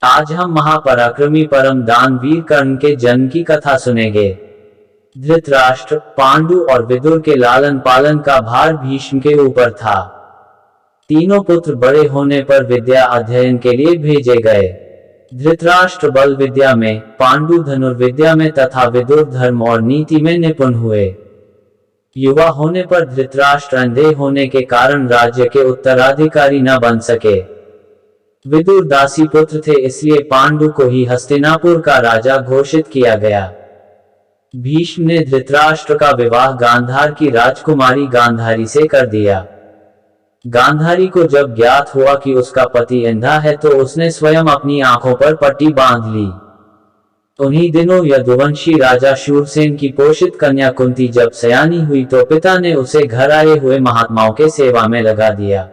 आज हम महापराक्रमी परम दानवीर कर्ण के जन्म की कथा सुनेंगे। धृतराष्ट्र, पांडु और विदुर के लालन पालन का भार भीष्म के ऊपर था। तीनों पुत्र बड़े होने पर विद्या अध्ययन के लिए भेजे गए। धृतराष्ट्र बल विद्या में, पांडु धनुर्विद्या में तथा विदुर धर्म और नीति में निपुण हुए। युवा होने पर धृतराष्ट्र अंधे होने के कारण राज्य के उत्तराधिकारी न बन सके। विदुर दासी पुत्र थे, इसलिए पांडु को ही हस्तिनापुर का राजा घोषित किया गया। भीष्म ने धृतराष्ट्र का विवाह गांधार की राजकुमारी गांधारी से कर दिया। गांधारी को जब ज्ञात हुआ कि उसका पति अंधा है तो उसने स्वयं अपनी आंखों पर पट्टी बांध ली। उन्हीं दिनों यदुवंशी राजा शूरसेन की पोषित कन्या कुंती जब सयानी हुई तो पिता ने उसे घर आए हुए महात्माओं के सेवा में लगा दिया।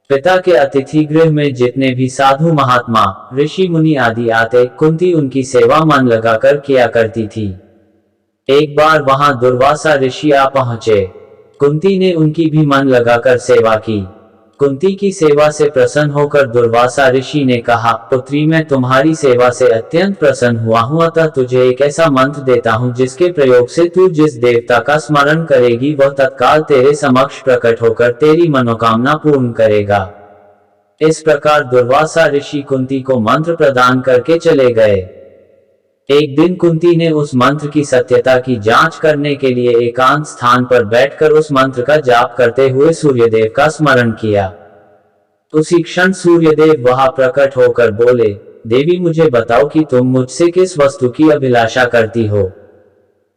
पिता के अतिथि गृह में जितने भी साधु महात्मा, ऋषि मुनि आदि आते, कुंती उनकी सेवा मन लगाकर किया करती थी। एक बार वहां दुर्वासा ऋषि आ पहुंचे। कुंती ने उनकी भी मन लगाकर सेवा की। कुंती की सेवा से प्रसन्न होकर दुर्वासा ऋषि ने कहा, पुत्री, मैं तुम्हारी सेवा से अत्यंत प्रसन्न हुआ हूं, अतः तुझे एक ऐसा मंत्र देता हूं जिसके प्रयोग से तू जिस देवता का स्मरण करेगी वह तत्काल तेरे समक्ष प्रकट होकर तेरी मनोकामना पूर्ण करेगा। इस प्रकार दुर्वासा ऋषि कुंती को मंत्र प्रदान करके चले गए। एक दिन कुंती ने उस मंत्र की सत्यता की जांच करने के लिए एकांत स्थान पर बैठकर उस मंत्र का जाप करते हुए सूर्यदेव का स्मरण किया। उसी क्षण सूर्यदेव वहां प्रकट होकर बोले, देवी, मुझे बताओ कि तुम मुझसे किस वस्तु की अभिलाषा करती हो।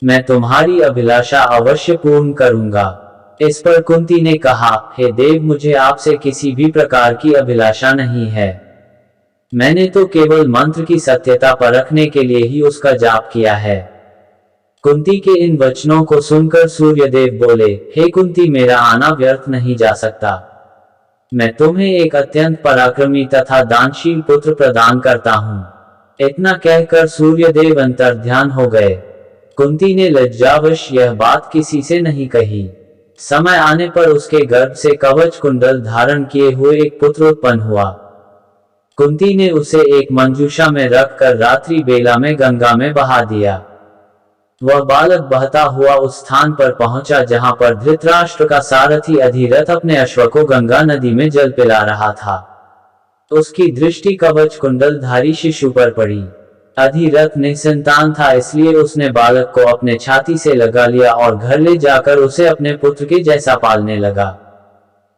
मैं तुम्हारी अभिलाषा अवश्य पूर्ण करूंगा। इस पर कुंती ने कहा, हे देव, मुझे आपसे किसी भी प्रकार की अभिलाषा नहीं है। मैंने तो केवल मंत्र की सत्यता परखने के लिए ही उसका जाप किया है। कुंती के इन वचनों को सुनकर सूर्यदेव बोले, हे कुंती, मेरा आना व्यर्थ नहीं जा सकता। मैं तुम्हें एक अत्यंत पराक्रमी तथा दानशील पुत्र प्रदान करता हूँ। इतना कहकर सूर्यदेव अंतर्ध्यान हो गए। कुंती ने लज्जावश यह बात किसी से नहीं कही। समय आने पर उसके गर्भ से कवच कुंडल धारण किए हुए एक पुत्र उत्पन्न हुआ। कुंती ने उसे एक मंजूषा में रखकर रात्रि बेला में गंगा में बहा दिया। वह बालक बहता हुआ उस स्थान पर पहुंचा जहां पर धृतराष्ट्र का सारथी अधिरथ अपने अश्व को गंगा नदी में जल पिला रहा था। उसकी दृष्टि कवच कुंडल धारी शिशु पर पड़ी। अधिरथ निसंतान था, इसलिए उसने बालक को अपने छाती से लगा लिया और घर ले जाकर उसे अपने पुत्र के जैसा पालने लगा।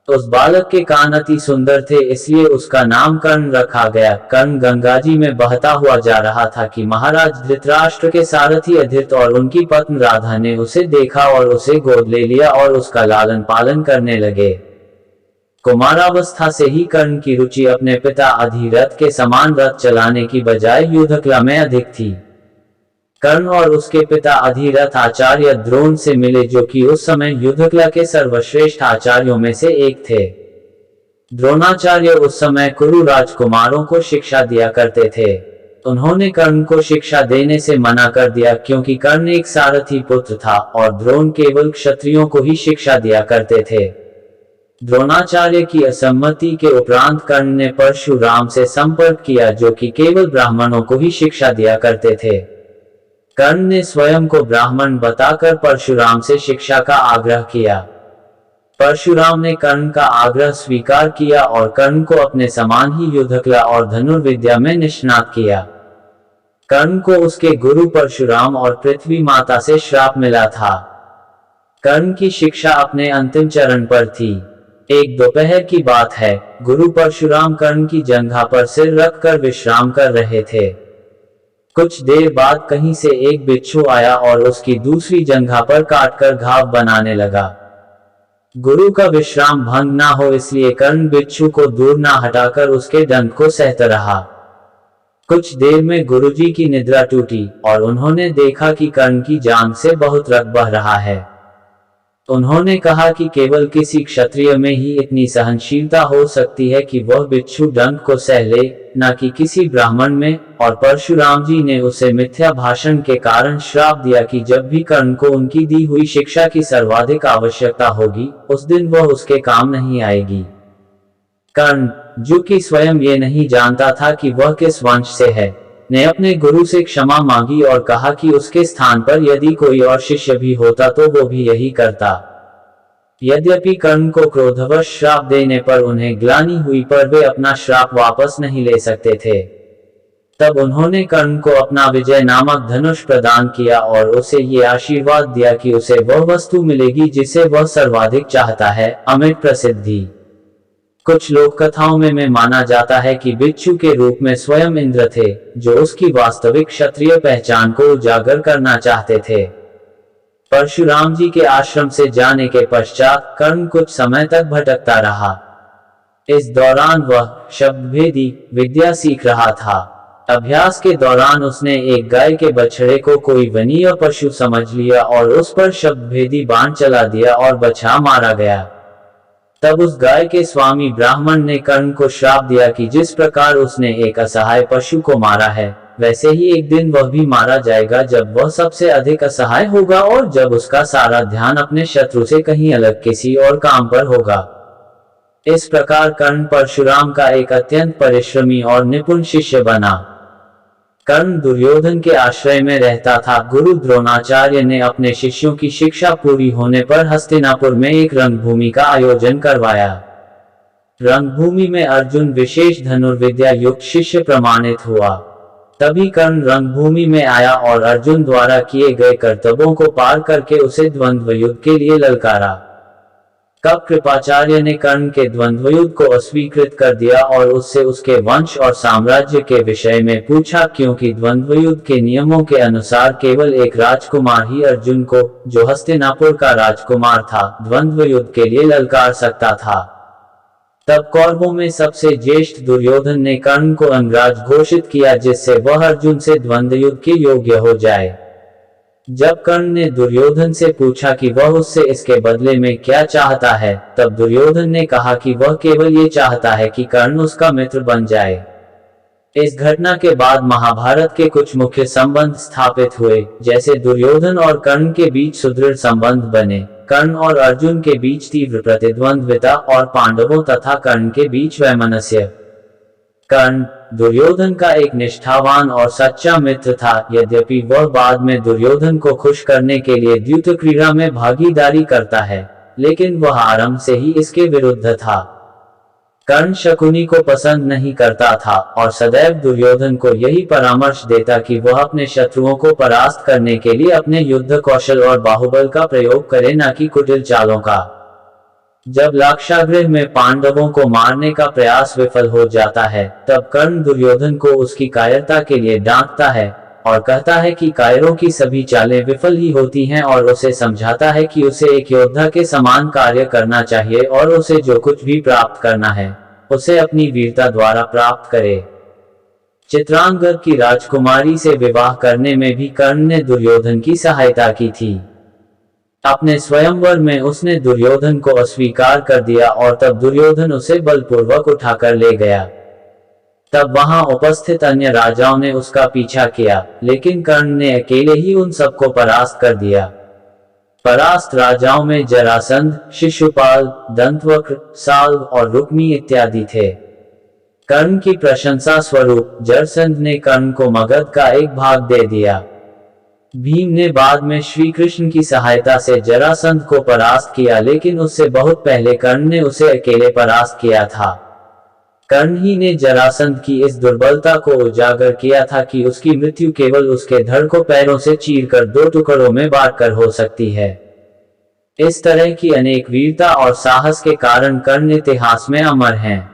उस बालक के कान अति सुंदर थे, इसलिए उसका नाम कर्ण रखा गया। कर्ण गंगाजी में बहता हुआ जा रहा था कि महाराज धृतराष्ट्र के सारथी अधिरथ और उनकी पत्नी राधा ने उसे देखा और उसे गोद ले लिया और उसका लालन पालन करने लगे। कुमारावस्था से ही कर्ण की रुचि अपने पिता अधिरथ के समान रथ चलाने की बजाय युद्धकला में अधिक थी। कर्ण और उसके पिता अधिरथ आचार्य द्रोण से मिले, जो कि उस समय युद्धकला के सर्वश्रेष्ठ आचार्यों में से एक थे। द्रोणाचार्य उस समय कुरु राजकुमारों को शिक्षा दिया करते थे। उन्होंने कर्ण को शिक्षा देने से मना कर दिया, क्योंकि कर्ण एक सारथी पुत्र था और द्रोण केवल क्षत्रियों को ही शिक्षा दिया करते थे। द्रोणाचार्य की असम्मति के उपरांत कर्ण ने परशुराम से संपर्क किया, जो कि केवल ब्राह्मणों को ही शिक्षा दिया करते थे। कर्ण ने स्वयं को ब्राह्मण बताकर परशुराम से शिक्षा का आग्रह किया। परशुराम ने कर्ण का आग्रह स्वीकार किया और कर्ण को अपने समान ही युद्धकला और धनुर्विद्या में निष्णात किया। कर्ण को उसके गुरु परशुराम और पृथ्वी माता से श्राप मिला था। कर्ण की शिक्षा अपने अंतिम चरण पर थी। एक दोपहर की बात है, गुरु परशुराम कर्ण की जंघा पर सिर रखकर विश्राम कर रहे थे। कुछ देर बाद कहीं से एक बिच्छू आया और उसकी दूसरी जंघा पर काटकर घाव बनाने लगा। गुरु का विश्राम भंग ना हो इसलिए कर्ण बिच्छू को दूर ना हटाकर उसके दंड को सहता रहा। कुछ देर में गुरुजी की निद्रा टूटी और उन्होंने देखा कि कर्ण की जांघ से बहुत रक्त बह रहा है। उन्होंने कहा कि केवल किसी क्षत्रिय में ही इतनी सहनशीलता हो सकती है कि वह बिच्छू दंड को सह ले, न कि किसी ब्राह्मण में। और परशुराम जी ने उसे मिथ्या भाषण के कारण श्राप दिया कि जब भी कर्ण को उनकी दी हुई शिक्षा की सर्वाधिक आवश्यकता होगी, उस दिन वह उसके काम नहीं आएगी। कर्ण, जो कि स्वयं ये नहीं जानता था कि वह किस वंश से है, ने अपने गुरु से क्षमा मांगी और कहा कि उसके स्थान पर यदि कोई और शिष्य भी होता तो वो भी यही करता। यद्यपि कर्ण को क्रोधवश श्राप देने पर उन्हें ग्लानि हुई, पर वे अपना श्राप वापस नहीं ले सकते थे। तब उन्होंने कर्ण को अपना विजय नामक धनुष प्रदान किया और उसे ये आशीर्वाद दिया कि उसे वह वस्तु मिलेगी जिसे वह सर्वाधिक चाहता है, अमिट प्रसिद्धि। कुछ लोक कथाओं में माना जाता है कि बिच्छू के रूप में स्वयं इंद्र थे, जो उसकी वास्तविक क्षत्रिय पहचान को उजागर करना चाहते थे। परशुराम जी के आश्रम से जाने के पश्चात कर्ण कुछ समय तक भटकता रहा। इस दौरान वह शब्दभेदी विद्या सीख रहा था। अभ्यास के दौरान उसने एक गाय के बछड़े को कोई वनीय पशु समझ लिया और उस पर शब्दभेदी बाण चला दिया और बछड़ा मारा गया। तब उस गाय के स्वामी ब्राह्मण ने कर्ण को श्राप दिया कि जिस प्रकार उसने एक असहाय पशु को मारा है, वैसे ही एक दिन वह भी मारा जाएगा, जब वह सबसे अधिक असहाय होगा और जब उसका सारा ध्यान अपने शत्रु से कहीं अलग किसी और काम पर होगा। इस प्रकार कर्ण परशुराम का एक अत्यंत परिश्रमी और निपुण शिष्य बना। कर्ण दुर्योधन के आश्रय में रहता था। गुरु द्रोणाचार्य ने अपने शिष्यों की शिक्षा पूरी होने पर हस्तिनापुर में एक रंगभूमि का आयोजन करवाया। रंगभूमि में अर्जुन विशेष धनुर्विद्या युक्त शिष्य प्रमाणित हुआ। तभी कर्ण रंगभूमि में आया और अर्जुन द्वारा किए गए कर्तव्यों को पार करके उसे द्वंद्व युद्ध के लिए ललकारा। कब कृपाचार्य ने कर्ण के द्वंद्व युद्ध को अस्वीकृत कर दिया और उससे उसके वंश और साम्राज्य के विषय में पूछा, क्योंकि द्वंद्व युद्ध के नियमों के अनुसार केवल एक राजकुमार ही अर्जुन को, जो हस्तिनापुर का राजकुमार था, द्वंद्व युद्ध के लिए ललकार सकता था। तब कौरवों में सबसे ज्येष्ठ दुर्योधन ने कर्ण को अंगराज घोषित किया, जिससे वह अर्जुन से द्वंद्व युद्ध के योग्य हो जाए। जब कर्ण ने दुर्योधन से पूछा कि वह उससे इसके बदले में क्या चाहता है, तब दुर्योधन ने कहा कि वह केवल ये चाहता है कि कर्ण उसका मित्र बन जाए। इस घटना के बाद महाभारत के कुछ मुख्य संबंध स्थापित हुए, जैसे दुर्योधन और कर्ण के बीच सुदृढ़ संबंध बने, कर्ण और अर्जुन के बीच तीव्र प्रतिद्वंद्विता और पांडवों तथा कर्ण के बीच वैमनस्य। कर्ण दुर्योधन का एक निष्ठावान और सच्चा मित्र था। यद्यपि वह बाद में दुर्योधन को खुश करने के लिए द्यूत क्रीड़ा में भागीदारी करता है, लेकिन वह आरंभ से ही इसके विरुद्ध था। कर्ण शकुनी को पसंद नहीं करता था और सदैव दुर्योधन को यही परामर्श देता कि वह अपने शत्रुओं को परास्त करने के लिए अपने युद्ध कौशल और बाहुबल का प्रयोग करे, न कि कुटिल चालों का। जब लाक्षागृह में पांडवों को मारने का प्रयास विफल हो जाता है, तब कर्ण दुर्योधन को उसकी कायरता के लिए डांटता है और कहता है कि कायरों की सभी चालें विफल ही होती हैं, और उसे समझाता है कि उसे एक योद्धा के समान कार्य करना चाहिए और उसे जो कुछ भी प्राप्त करना है, उसे अपनी वीरता द्वारा प्राप्त करे। चित्रांगद की राजकुमारी से विवाह करने में भी कर्ण ने दुर्योधन की सहायता की थी। अपने स्वयंवर में उसने दुर्योधन को अस्वीकार कर दिया और तब दुर्योधन उसे बलपूर्वक उठाकर ले गया। तब वहां उपस्थित अन्य राजाओं ने उसका पीछा किया, लेकिन कर्ण ने अकेले ही उन सबको परास्त कर दिया। परास्त राजाओं में जरासंध, शिशुपाल, दंतवक्र, साल्व और रुक्मी इत्यादि थे। कर्ण की प्रशंसा स्वरूप जरासंध ने कर्ण को मगध का एक भाग दे दिया। भीम ने बाद में श्री कृष्ण की सहायता से जरासंध को परास्त किया, लेकिन उससे बहुत पहले कर्ण ने उसे अकेले परास्त किया था। कर्ण ही ने जरासंध की इस दुर्बलता को उजागर किया था कि उसकी मृत्यु केवल उसके धड़ को पैरों से चीरकर 2 टुकड़ों में बांटकर हो सकती है। इस तरह की अनेक वीरता और साहस के कारण कर्ण इतिहास में अमर हैं।